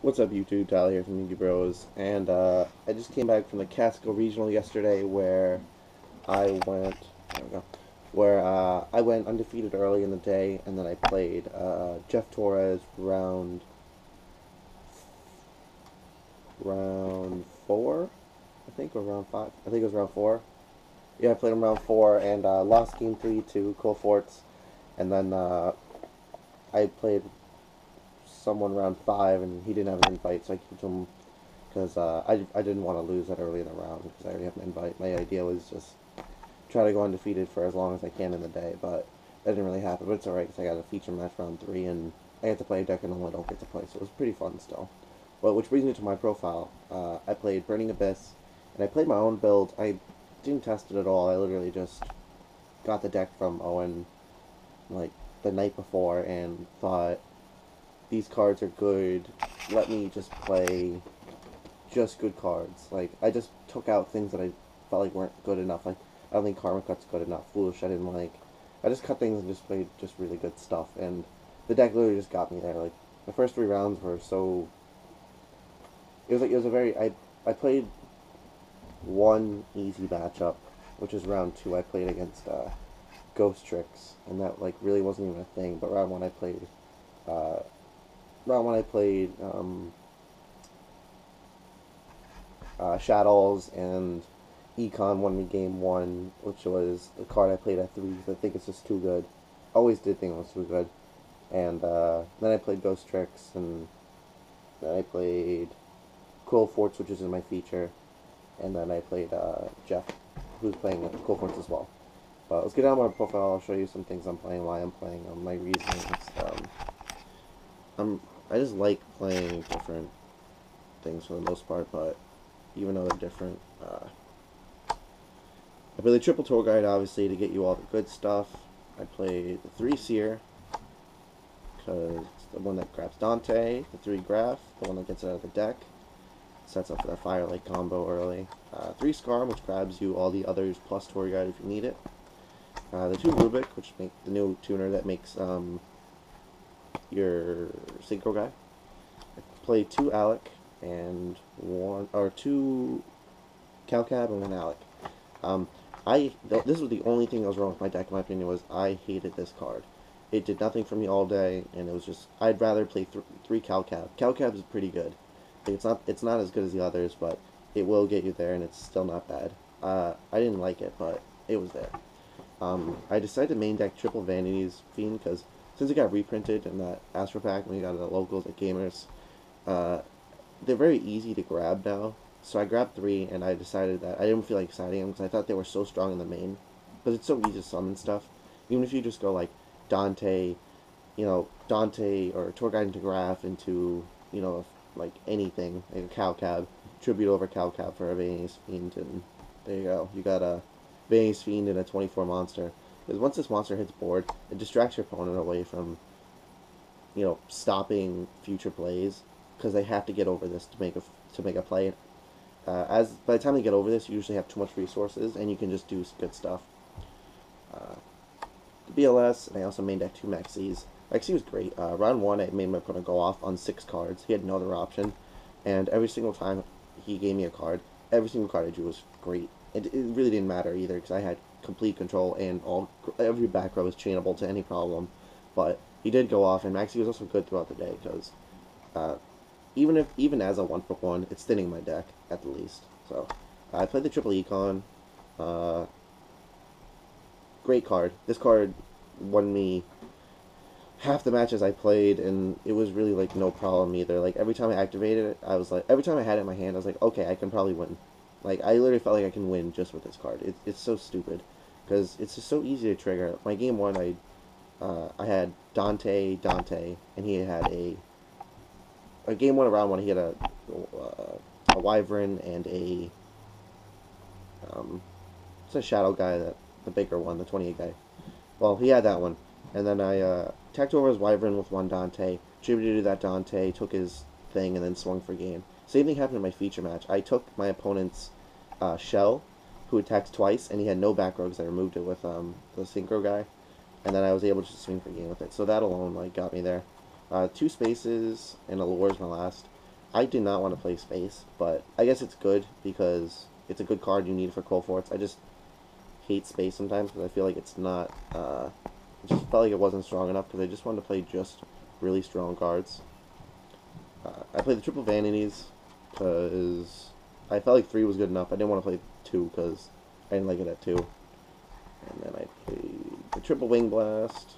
What's up, YouTube? Tyler here from Yugi Bros. And I just came back from the Catskill Regional yesterday, where I went. There we go. Where I went undefeated early in the day, and then I played Jeff Torres round four, I think, or round five. I think it was round four. Yeah, I played him round four and lost game three to Cole Forts, and then I played someone round five, and he didn't have an invite, so I kept him because I didn't want to lose that early in the round because I already have an invite. My idea was just try to go undefeated for as long as I can in the day, but that didn't really happen. But it's alright because I got a feature match round three, and I get to play a deck I normally don't get to play, so it was pretty fun still. Well, which brings me to my profile. I played Burning Abyss, and I played my own build. I didn't test it at all. I literally just got the deck from Owen like the night before and thought these cards are good. Let me just play just good cards. Like, I just took out things that I felt like weren't good enough. Like, I don't think Karma Cut's good enough. Foolish, I didn't like. I just cut things and just played just really good stuff. And the deck literally just got me there. Like, the first three rounds were so. It was a very. I played one easy matchup, which is round two. I played against Ghost Tricks, and that like really wasn't even a thing. But round one I played. Uh, round one I played Shadows, and Econ won me game one, which was the card I played at three because I think it's just too good. Always did think it was too good. And then I played Ghost Tricks, and then I played Quill Forts, which is in my feature, and then I played Jeff, who's playing Quill Forts as well. But let's get down to my profile. I'll show you some things I'm playing, why I'm playing, my reasons. I just like playing different things for the most part, but even though they're different, I play the triple tour guide, obviously, to get you all the good stuff. I play the 3 Seer, because it's the one that grabs Dante, the 3 Graph, the one that gets it out of the deck, sets up for that Firelight combo early. 3 Scarm, which grabs you all the others plus tour guide if you need it. The 2 Rubik, which make the new tuner that makes your synchro guy. I play 2 Alec and 2 Calcab and 1 Alec. This was the only thing that was wrong with my deck, in my opinion, was I hated this card. It did nothing for me all day, and it was just, I'd rather play 3 Calcab. Calcab is pretty good. It's not as good as the others, but it will get you there, and it's still not bad. I didn't like it, but it was there. I decided to main deck Triple Vanity's Fiend, because since it got reprinted in that Astro Pack when we got it at locals at Gamers, they're very easy to grab now. So I grabbed 3, and I decided that I didn't feel like siding them because I thought they were so strong in the main. But it's so easy to summon stuff. Even if you just go like Dante, Dante or Tour Guide into Graph into, like anything, like a Calcab, tribute over Calcab for a Vanity's Fiend, and there you go. You got a Vanity's Fiend and a 24 monster. Because once this monster hits board, it distracts your opponent away from, stopping future plays, because they have to get over this to make a play. As by the time they get over this, you usually have too much resources, and you can just do good stuff. The BLS, and I also main deck 2 Maxis. Maxi was great. Round 1, I made my opponent go off on 6 cards. He had no other option, and every single time he gave me a card, every single card I drew was great. It really didn't matter either, because I had complete control, and every back row was chainable to any problem. But he did go off, and Maxi was also good throughout the day, because even as a 1-for-1, it's thinning my deck at the least. So I played the triple econ. Great card. This card won me half the matches I played, and it was really like no problem either. Like every time I activated it, I was like, every time I had it in my hand, I was like, okay, I can probably win. Like I literally felt like I can win just with this card. It's so stupid because it's just so easy to trigger. My game one, I had Dante, and he had a game one around one. He had a Wyvern and it's a Shadow guy, the bigger one, the 28 guy. Well, he had that one, and then I attacked over his Wyvern with 1 Dante, tributed to that Dante, took his thing, and then swung for game. Same thing happened in my feature match. I took my opponent's Shell, who attacks twice, and he had no back row because I removed it with the Synchro guy, and then I was able to just swing for game with it. So that alone like got me there. 2 spaces and a lure is my last. I did not want to play Space, but I guess it's good because it's a good card you need for Cold Forts. I just hate Space sometimes because I feel like it's not. It just felt like it wasn't strong enough because I just wanted to play just really strong cards. I played the triple vanities because I felt like 3 was good enough. I didn't want to play 2 because I didn't like it at 2. And then I played the triple wing blast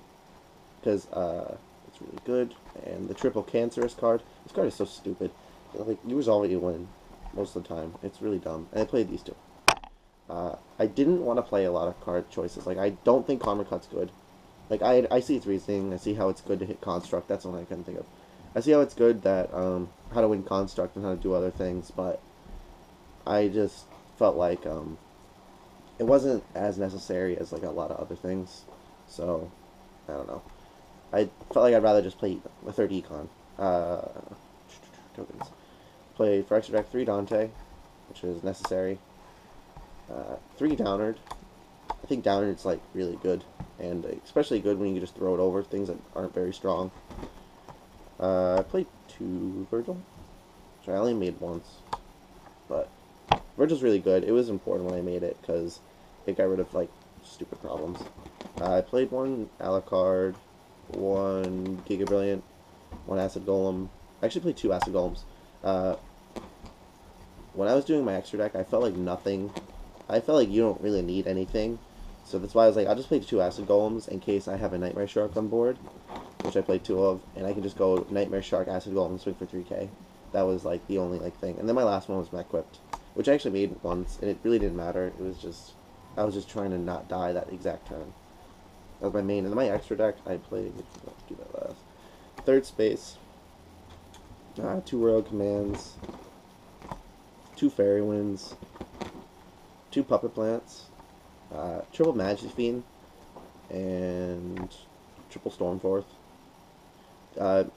because it's really good. And the triple cancerous card. This card is so stupid. Like, you resolve it, you win most of the time. It's really dumb. And I played these 2. I didn't want to play a lot of card choices. Like, I don't think Karma Cut's good. Like, I see its reasoning. I see how it's good to hit Construct. That's one I couldn't think of. I see how it's good that, how to win Construct and how to do other things, but I just felt like, it wasn't as necessary as, like, a lot of other things. So, I don't know. I felt like I'd rather just play a third Econ. Tokens. Play for extra deck 3 Dante, which is necessary. 3 Downard. I think Downard's like really good, and especially good when you can just throw it over things that aren't very strong. I played 2 Virgil, which I only made once, but Virgil's really good. It was important when I made it because it got rid of like stupid problems. I played 1 Alucard, 1 Giga Brilliant, 1 Acid Golem. I actually played 2 Acid Golems. When I was doing my extra deck, I felt like nothing. I felt like you don't really need anything. So that's why I was like, I'll just play 2 Acid Golems in case I have a Nightmare Shark on board, which I played 2 of, and I can just go Nightmare Shark, Acid Golem, and swing for 3k. That was like the only like thing. And then my last one was Mech-Whipped, which I actually made once, and it really didn't matter. It was just, I was just trying to not die that exact turn. That was my main. And then my extra deck, I played, let's do that last. Third Space, 2 Royal Commands, 2 Fairy Winds, 2 Puppet Plants, triple Majesty Fiend, and triple Stormforth.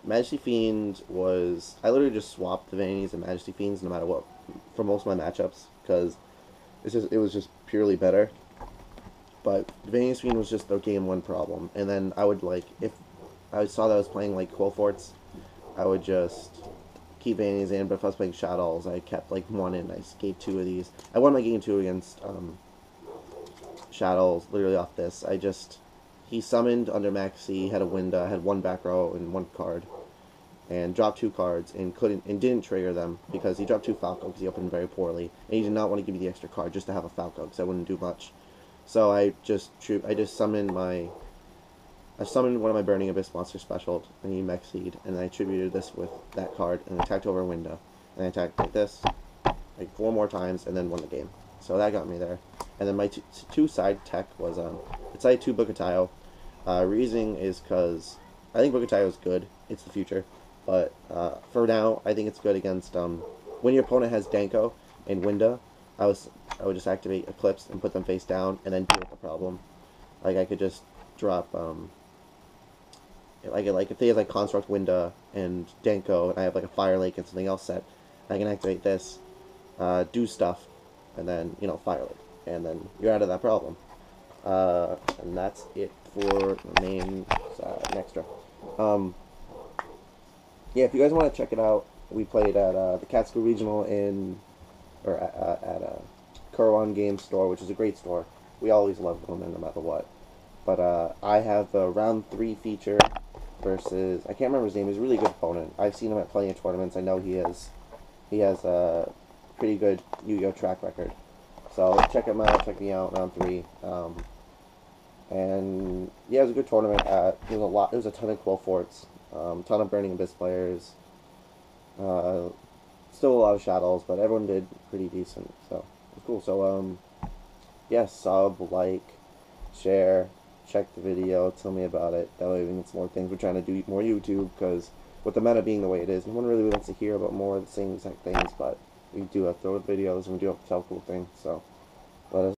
Majesty Fiend was... I literally just swapped the Vanities and Majesty Fiends no matter what for most of my matchups because it was just purely better. But Vanities Fiend was just the game 1 problem. And then I would, like, if I saw that I was playing, like, Cold Forts, I would just keep Vanities in, but if I was playing Shadows, I kept, like, 1 in. I gave 2 of these. I won my game 2 against Shadows, literally off this. He summoned under Maxi, had a Winda, had 1 back row and 1 card, and dropped 2 cards and didn't trigger them because he dropped 2 Falco because he opened very poorly, and he did not want to give me the extra card just to have a Falco because I wouldn't do much. So I just summoned one of my Burning Abyss monster special, and he Mexied, and I attributed this with that card and attacked over a Winda, and I attacked like this like 4 more times and then won the game. So that got me there. And then my 2 side tech was it's like 2 Bookatayo. Reasoning is because I think Bookatayo is good. It's the future, but for now I think it's good against when your opponent has Danko and Winda. I would just activate Eclipse and put them face down and then deal with the problem. Like I could just drop like if they have like Construct Winda and Danko and I have like a Fire Lake and something else set, I can activate this, do stuff, and then Fire Lake, and then you're out of that problem. And that's it for the main extra. Yeah, if you guys want to check it out, we played at the Catskill Regional at Kurwan Game Store, which is a great store. We always love going there no matter what. But I have the round 3 feature versus, I can't remember his name. He's a really good opponent. I've seen him at plenty of tournaments. I know he has a pretty good Yu-Gi-Oh track record. So check him out. Check me out. Round 3. And yeah, it was a good tournament. There was a ton of Cold Forts, ton of Burning Abyss players. Still a lot of Shadows, but everyone did pretty decent. So it was cool. So yeah, sub, like, share, check the video, tell me about it. That way we can get some more things. We're trying to do more YouTube because with the meta being the way it is, no one really wants to hear about more of the same exact things. But we do have to throw videos and we do have to tell cool things. So let us